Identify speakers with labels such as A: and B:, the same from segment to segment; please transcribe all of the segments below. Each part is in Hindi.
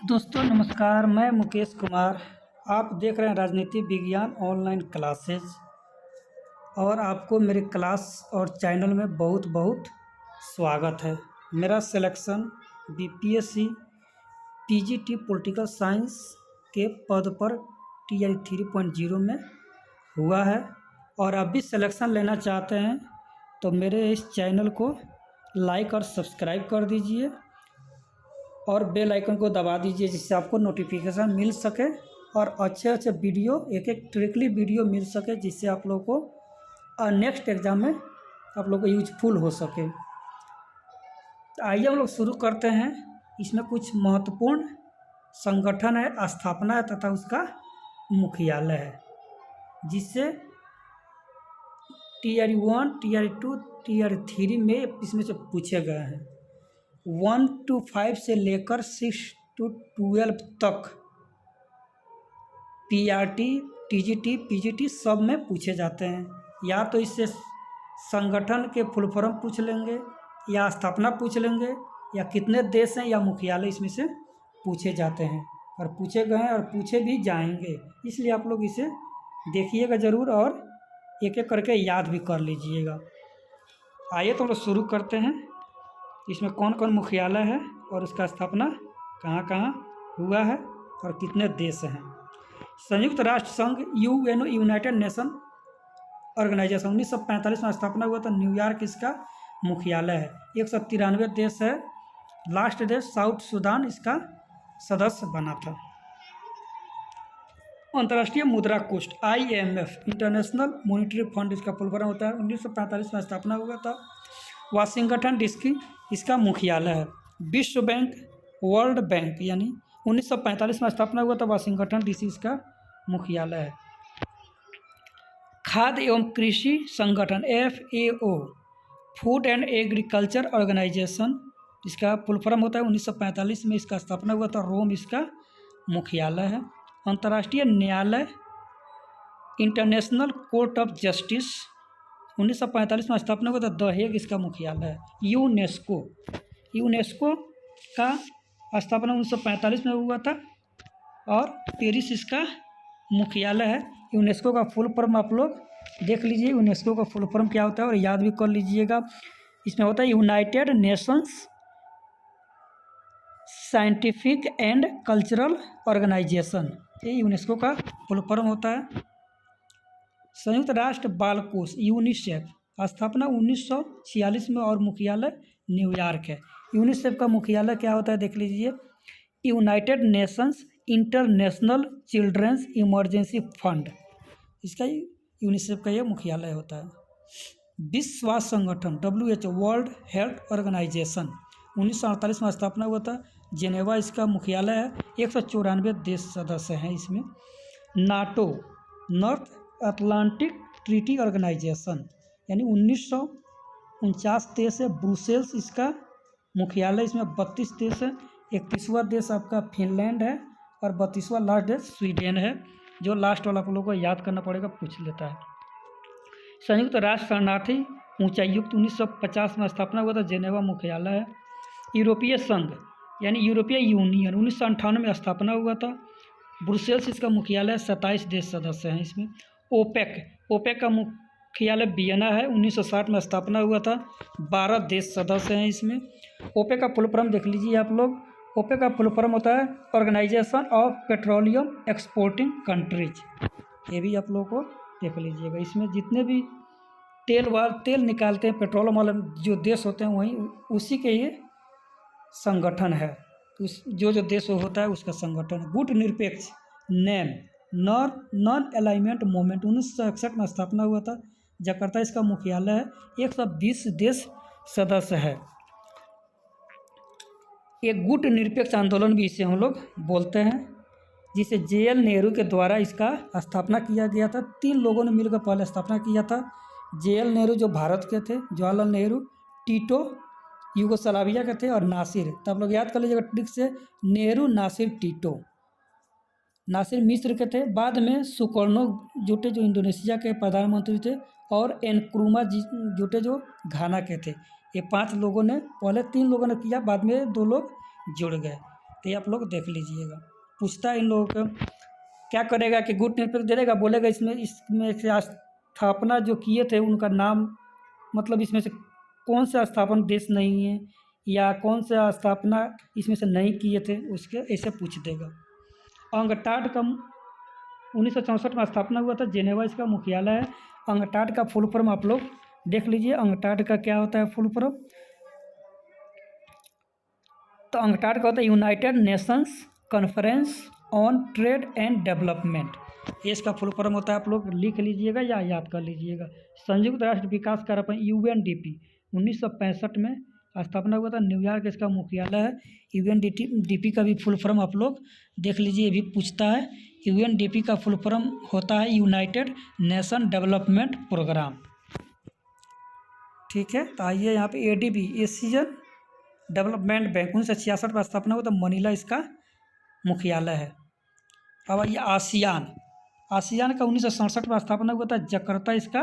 A: दोस्तों नमस्कार, मैं मुकेश कुमार। आप देख रहे हैं राजनीति विज्ञान ऑनलाइन क्लासेज और आपको मेरे क्लास और चैनल में बहुत बहुत स्वागत है। मेरा selection BPSC PGT political science के पद पर टीआई 3.0 में हुआ है और आप भी सिलेक्शन लेना चाहते हैं तो मेरे इस चैनल को लाइक और सब्सक्राइब कर दीजिए और बेल आइकन को दबा दीजिए जिससे आपको नोटिफिकेशन मिल सके और अच्छे वीडियो एक ट्रिकली वीडियो मिल सके जिससे आप लोगों को नेक्स्ट एग्ज़ाम में आप लोग को यूजफुल हो सके। तो आइए हम लोग शुरू करते हैं। इसमें कुछ महत्वपूर्ण संगठन है, स्थापना है तथा उसका मुख्यालय है, जिससे टीआर 1, टीआर 2, टीआर 3 में इसमें से पूछे गए हैं। 1 to 5 से लेकर 6 to 12 तक पीआरटी, टीजीटी, पीजीटी सब में पूछे जाते हैं। या तो इससे संगठन के फुल फॉर्म पूछ लेंगे, या स्थापना पूछ लेंगे, या कितने देश हैं, या मुख्यालय इसमें से पूछे जाते हैं और पूछे गए हैं और पूछे भी जाएंगे। इसलिए आप लोग इसे देखिएगा ज़रूर और एक एक करके याद भी कर लीजिएगा। आइए तो हम लोग शुरू करते हैं। इसमें कौन कौन मुख्यालय है और उसका स्थापना कहाँ कहाँ हुआ है और कितने देश हैं। संयुक्त राष्ट्र संघ यूएनओ, यूनाइटेड नेशन ऑर्गेनाइजेशन 1945 में स्थापना हुआ था। न्यूयॉर्क इसका मुख्यालय है। 193 देश है। लास्ट देश साउथ सूडान इसका सदस्य बना था। अंतर्राष्ट्रीय मुद्रा कोष IMF, इंटरनेशनल मॉनिटरी फंड इसका फुल फॉर्म होता है। 1945 में स्थापना हुआ था। वाशिंगटन डीसी इसका मुख्यालय है। विश्व बैंक, वर्ल्ड बैंक यानी 1945 में स्थापना हुआ था। वाशिंगटन डीसी इसका मुख्यालय है। खाद्य एवं कृषि संगठन FAO, Food and Agriculture Organization इसका फुल फॉर्म होता है। 1945 में इसका स्थापना हुआ था। रोम इसका मुख्यालय है। अंतर्राष्ट्रीय न्यायालय, इंटरनेशनल कोर्ट ऑफ जस्टिस 1945 में स्थापना हुआ था। द हेग इसका मुख्यालय है। यूनेस्को का स्थापना 1945 में हुआ था और पेरिस इसका मुख्यालय है। यूनेस्को का फुल फॉर्म आप लोग देख लीजिए। यूनेस्को का फुल फॉर्म क्या होता है और याद भी कर लीजिएगा। इसमें होता है United Nations Scientific and Cultural Organization, ये यूनेस्को का फुल फॉर्म होता है। संयुक्त राष्ट्र बाल कोष यूनिसेफ, स्थापना 1946 में और मुख्यालय न्यूयॉर्क है। यूनिसेफ का मुख्यालय क्या होता है देख लीजिए। United Nations International Children's Emergency Fund, इसका यूनिसेफ का ये मुख्यालय होता है। विश्व स्वास्थ्य संगठन WHO, वर्ल्ड हेल्थ ऑर्गेनाइजेशन 1948 में स्थापना हुआ था। जेनेवा इसका मुख्यालय है। 194 देश सदस्य हैं इसमें। NATO, North Atlantic Treaty Organization यानी 1949 देश है। ब्रुसेल्स इसका मुख्यालय, इसमें 32 देश है। 31वां देश आपका फिनलैंड है और 32वां लास्ट देश स्वीडन है। जो लास्ट वाला आप लोगों को याद करना पड़ेगा, पूछ लेता है। संयुक्त राष्ट्र शरणार्थी ऊंचायुक्त 1950 में स्थापना हुआ था। जेनेवा मुख्यालय है। यूरोपीय संघ यानी यूरोपीय यूनियन 1998 में स्थापना हुआ था। ब्रुसेल्स इसका मुख्यालय है। 27 देश सदस्य हैं इसमें। ओपेक का मुख्यालय वियना है। 1960 में स्थापना हुआ था। 12 देश सदस्य हैं इसमें। ओपेक का फुल फॉर्म देख लीजिए आप लोग। ओपेक का फुल फॉर्म होता है Organization of Petroleum Exporting Countries, ये भी आप लोगों को देख लीजिएगा। इसमें जितने भी तेल निकालते हैं, पेट्रोलियम वाले जो देश होते हैं, वहीं उसी के ये संगठन है। उस जो देश होता है उसका संगठन। गुट निरपेक्ष नेम नॉन अलाइनमेंट मूवमेंट 1961 में स्थापना हुआ था। जकार्ता इसका मुख्यालय है। 120 देश सदस्य है। एक गुट निरपेक्ष आंदोलन भी इसे हम लोग बोलते हैं, जिसे JL नेहरू के द्वारा इसका स्थापना किया गया था। 3 लोगों ने मिलकर पहले स्थापना किया था। JL नेहरू जो भारत के थे, जवाहरलाल नेहरू, टीटो यूगोस्लाविया के थे, और नासिर, तो आप लोग याद कर लीजिएगा ट्रिक से। नेहरू, नासिर, टीटो। नासिर मिस्र के थे। बाद में सुकर्नो जुटे जो इंडोनेशिया के प्रधानमंत्री थे, और एनक्रुमा जुटे जो घाना के थे। ये 5 लोगों ने, पहले 3 लोगों ने किया, बाद में 2 लोग जुड़ गए। तो ये आप लोग देख लीजिएगा। पूछता है इन लोगों को क्या करेगा कि गुट निरपेक्ष दे देगा, बोलेगा इसमें से स्थापना जो किए थे उनका नाम, मतलब इसमें से कौन सा स्थापना देश नहीं है या कौन सा स्थापना इसमें से नहीं किए थे, उसके ऐसे पूछ देगा। अंगटाड का 1964 में स्थापना हुआ था, जेनेवा इसका मुख्यालय है। अंगटाड का फुल फॉर्म आप लोग देख लीजिए, अंगटाड का क्या होता है फुल फॉर्म। तो अंगटाड का होता है United Nations conference on trade and development, ये इसका फुल फॉर्म होता है। आप लोग लिख लीजिएगा या याद कर लीजिएगा। संयुक्त राष्ट्र विकास कार्यक्रम UNDP 1965 में स्थापना हुआ था, न्यूयॉर्क इसका मुख्यालय है। UNDP का भी फुल फॉर्म आप लोग देख लीजिए, ये भी पूछता है। UNDP का फुल फॉर्म होता है यूनाइटेड नेशन डेवलपमेंट प्रोग्राम, ठीक है। तो आइए यहाँ पे ADB एशियन डेवलपमेंट बैंक 1966 में स्थापना हुआ था, मनीला इसका मुख्यालय है। अब आइए आसियान का 1967 में स्थापना हुआ था, जकार्ता इसका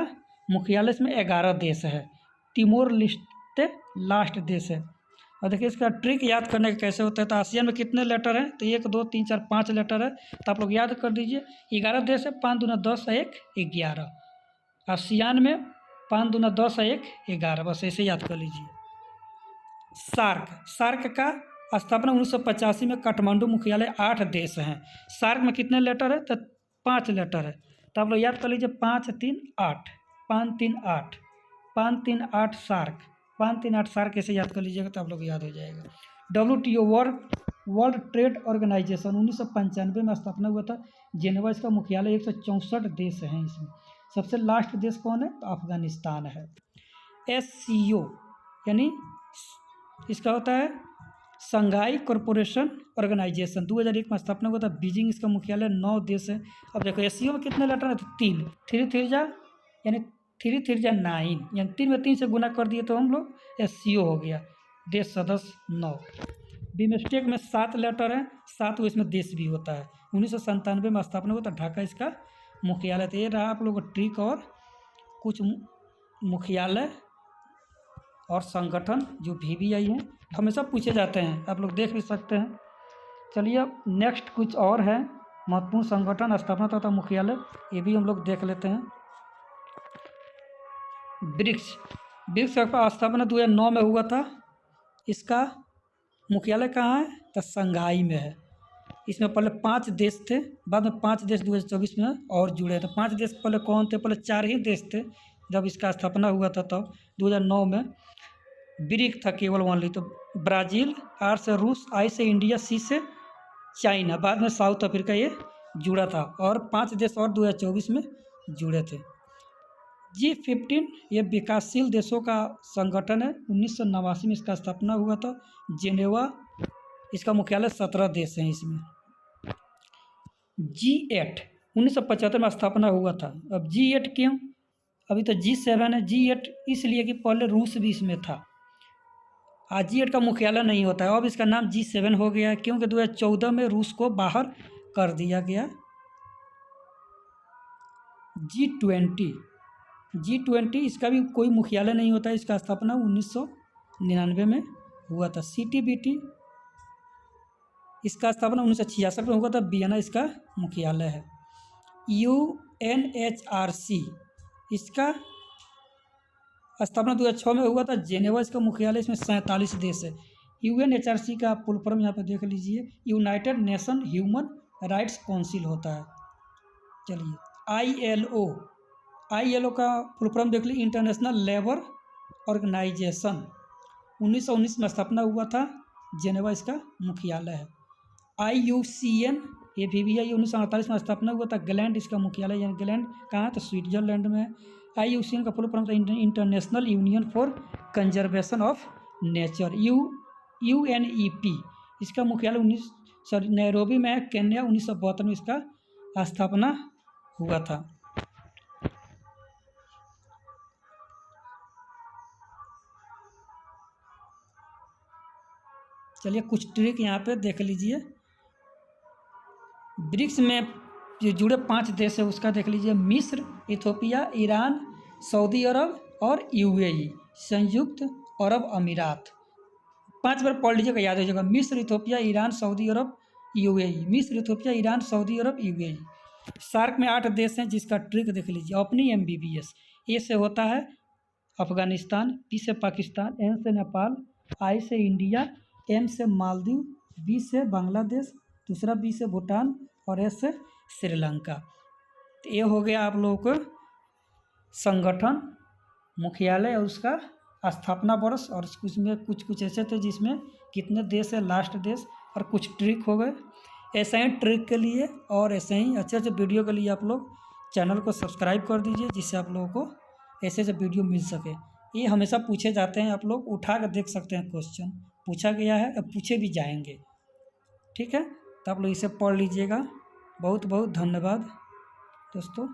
A: मुख्यालय। इसमें 11 देश है, तिमोर लिस्टे लास्ट देश है। और देखिए इसका ट्रिक याद करने का कैसे होता है। तो आसियान में कितने लेटर हैं, तो 1 2 3 4 5 लेटर है, तो आप लोग याद कर दीजिए। 11 देश है, 5 दूना 10 है 1 11। आसियान में 5 दूना 10 है 1 11, बस ऐसे याद कर लीजिए। सार्क का स्थापना 1985 में, काठमांडू मुख्यालय। 8 देश हैं। सार्क में कितने लेटर है, तो 5 लेटर है, तो आप लोग याद कर लीजिए 5 3 8 5 3 8 5 3 8 सार्क 5 3 8 सार्क कैसे याद कर लीजिएगा तो आप लोग याद हो जाएगा। WTO वर्ल्ड ट्रेड ऑर्गेनाइजेशन 1995 में स्थापना हुआ था, जेनेवा इसका मुख्यालय। 164 देश हैं इसमें। सबसे लास्ट देश कौन है, तो अफगानिस्तान है। SCO यानी इसका होता है शंघाई कॉरपोरेशन ऑर्गेनाइजेशन, 2001 में स्थापना हुआ था, बीजिंग इसका मुख्यालय। 9 देश है। अब देखो SCO में कितने लेटर है, तो 3 3 3 जा यानी 3 3 जा 9, यानी 3 में 3 से गुना कर दिए तो हम लोग SCO हो गया। देश सदस्य 9। बिमस्टेक में 7 लेटर है, 7 इसमें देश भी होता है। 1997 में स्थापना हुआ था, ढाका इसका मुख्यालय। तो ये रहा आप लोगों को ट्रिक और कुछ मुख्यालय और संगठन जो VBI हैं, हमेशा पूछे जाते हैं, आप लोग देख भी सकते हैं। चलिए अब नेक्स्ट कुछ और है, महत्वपूर्ण संगठन, स्थापना तथा मुख्यालय, ये भी हम लोग देख लेते हैं। ब्रिक्स का स्थापना 2009 में हुआ था। इसका मुख्यालय कहाँ है, तो संघाई में है। इसमें पहले 5 देश थे, बाद में 5 देश 2024 में और जुड़े थे। 5 देश पहले कौन थे, पहले 4 ही देश थे जब इसका स्थापना हुआ था, तब 2009 में। ब्रिक था केवल ओनली, तो ब्राज़ील, R से रूस, I से इंडिया, C से चाइना, बाद में साउथ अफ्रीका ये जुड़ा था, और 5 देश और 2024 में जुड़े थे। G15 ये विकासशील देशों का संगठन है, 1989 में इसका स्थापना हुआ था, जेनेवा इसका मुख्यालय। 17 देश हैं इसमें। G8 1975 में स्थापना हुआ था। अब G8 क्यों, अभी तो G7 है। G8 इसलिए कि पहले रूस भी इसमें था। आज G8 का मुख्यालय नहीं होता है, अब इसका नाम G7 हो गया है, क्योंकि 2014 में रूस को बाहर कर दिया गया। G20 इसका भी कोई मुख्यालय नहीं होता है, इसका स्थापना 1999 में हुआ था। CTBT इसका स्थापना 1966 में हुआ था, वियना इसका मुख्यालय है। UNHRC इसका स्थापना 2006 में हुआ था, जेनेवा इसका मुख्यालय। इसमें 47 देश है। UNHRC का फुल फॉर्म यहाँ पे देख लीजिए, United nation human rights council होता है। चलिए ILO का फुल फॉर्म देख लीजिए, इंटरनेशनल लेबर ऑर्गेनाइजेशन। 1919 में स्थापना हुआ था, जेनेवा इसका मुख्यालय है। IUCN ये VBI 1948 में स्थापना हुआ था, ग्लैंड इसका मुख्यालय, यानी ग्लैंड कहाँ है, तो स्विट्जरलैंड में है। IUCN का फुल फॉर्म था international union for conservation of nature. UNEP इसका मुख्यालय नैरोबी में है, केन्या। 1972 में इसका स्थापना हुआ था। चलिए कुछ ट्रिक यहाँ पे देख लीजिए। ब्रिक्स में जो जुड़े 5 देश है उसका देख लीजिए, मिस्र, इथोपिया, ईरान, सऊदी अरब और UAE संयुक्त अरब अमीरात। 5 बार पढ़ लीजिएगा, याद हो जाएगा। मिस्र, इथोपिया, ईरान, सऊदी अरब, यूएई। मिस्र, इथोपिया, ईरान, सऊदी अरब, यूएई। सार्क में 8 देश हैं, जिसका ट्रिक देख लीजिए। अपनी एमबीबीएस। ए से होता है अफगानिस्तान, पी से पाकिस्तान, एन से नेपाल, आई से इंडिया, एम से मालदीव, बी से बांग्लादेश, दूसरा बी से भूटान और एस से श्रीलंका। तो ये हो गया आप लोगों को संगठन, मुख्यालय और उसका स्थापना वर्ष। और उसमें कुछ कुछ ऐसे थे जिसमें कितने देश है, लास्ट देश, और कुछ ट्रिक हो गए। ऐसे ही ट्रिक के लिए और ऐसे ही अच्छे अच्छे वीडियो के लिए आप लोग चैनल को सब्सक्राइब कर दीजिए, जिससे आप लोगों को ऐसे ऐसे वीडियो मिल सके। ये हमेशा पूछे जाते हैं, आप लोग उठा कर देख सकते हैं, क्वेश्चन पूछा गया है, अब पूछे भी जाएंगे। ठीक है, तो आप लोग इसे पढ़ लीजिएगा। बहुत बहुत धन्यवाद दोस्तों।